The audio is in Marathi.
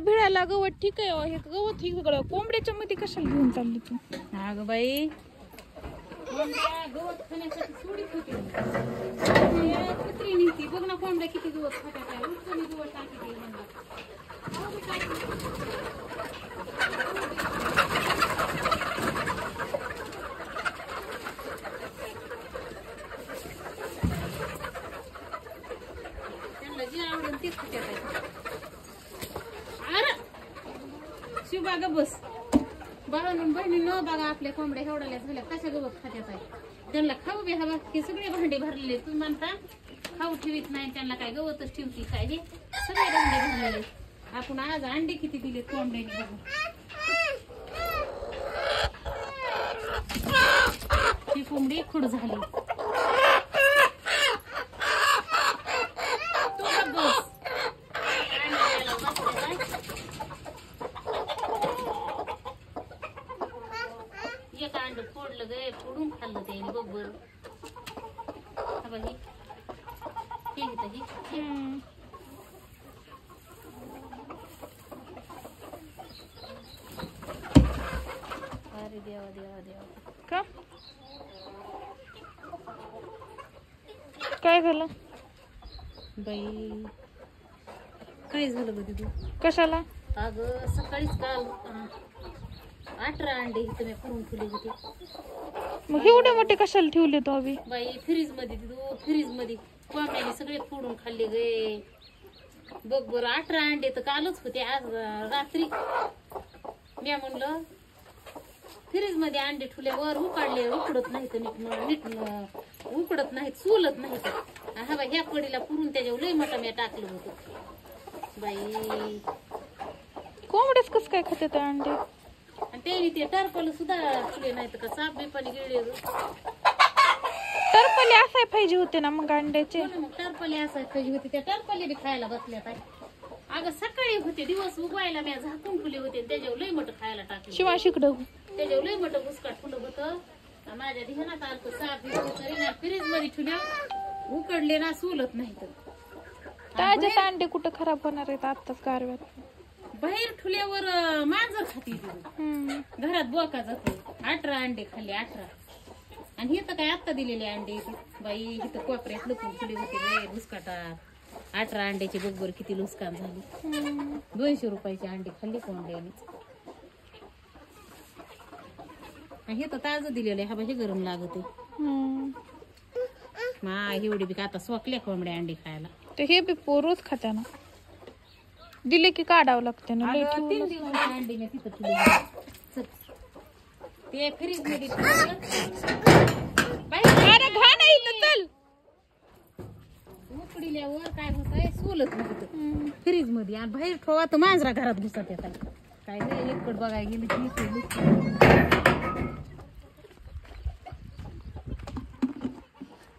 भिडायला गवत ठीक आहे, हे गवत ही कोंबड्याच्या मध्ये कशाला घेऊन चालली तू? अगं बाई गवत खाण्यासाठी सोडीत होती कुत्री नीती बघ ना कोंबड्या किती गवत खात्यात आहे. उत्तम गवत टाकी म्हणला त्यांना जे आवडेल तेच खात्यात आहे. अरे शिवा ग बस बाळांनो बहिणींनो बघा आपल्या कोंबड्या एवढ्या झाल्या कशा गवत खात्यात आहे. त्यांना खाऊ बी हवा हे सगळे भांडे भरलेले. तुम्ही म्हणता खाऊ ठेवीत नाही त्यांना काय गवतच ठेवती काय हे सगळे भांडे भरलेले. आपण आज अंडे किती दिले कोंबड्याने बघा. ही कोंबडी खुड झाली. एक अंड फोडलं गे फोडून खाल्लं त्याने बघ बर. अरे देवा देवा देवा का काय झालं बाई काय झालं ग दीदू? कशाला? अगं सकाळीच काल 18 अंडे इथं मी करून ठेवले होते. मग एवढे मोठे कशाला ठेवले तो अभि? बाई फ्रीज मध्ये दीदू फ्रीज मध्ये कोंबड्याने सगळे फोडून खाल्ले गे बघ बरं. 18 अंडे तर कालच होते. आज रात्री मी म्हणलं फ्रीज मध्ये अंडे ठेवल्यावर उकाडले उकडत नाहीत नीट उकडत नाहीत चुलत नाहीत. हा बाई ह्या कडीला पुरून त्याच्यावर लई मोठा मी टाकलं होतं बाई. कोंबड्याच कस काय खाते ते अंडे? आणि त्याने ते टरपल सुद्धा ठेवले नाहीत का साप बिपाने गिळले. टरपले असाय पाहिजे होते ना मग अंड्याचे. मग टरपले असाय पाहिजे होते. त्या टरपले बी खायला बसल्यात आहे. अगं सकाळी होते दिवस उगवायला मी झाकून फुले होते त्याच्यावर लई मोठं खायला टाकलं. शिवाशीकडं त्याच्यावर लई मोठं बुसकाट फुलं होतं. माझ्या ध्यानात आलं तर साप ना फ्रीज मध्ये ठेवल्या उकडले ना सोलत नाही. तर ताजे अंडे कुठं खराब होणार आहेत आताच गारव्यात. बाहेर ठेवल्यावर मांजर खाती घरात बोका जातो. 18 अंडे खाल्ले 18. आणि हे तर काय आत्ता दिलेले अंडे बाई इथं कोपऱ्यात लपून ठेवले होते बुसकाटात. 18 अंड्याचे बरोबर किती नुकसान झाली. 200 रुपयाचे अंडे खाल्ले कोंबड्याने. हे तर ताजं दिलेलं आहे. हा बाई गरम लागत आहे. एवढी बी का आता सोकल्या कोंबड्या अंडे खायला. ते हे बी रोज खात्या ना दिले की काढावं लागते ना. 3 दिवस अंडे मी तिथं ठेवले ते फ्रीज मध्ये उकडील्यावर काय होत आहे सोलत नाही फ्रीज मध्ये. आणि बाहेर ठेवा तर मांजरा घरात घुसत येतात. काय नाही एककड बघायला गेलं की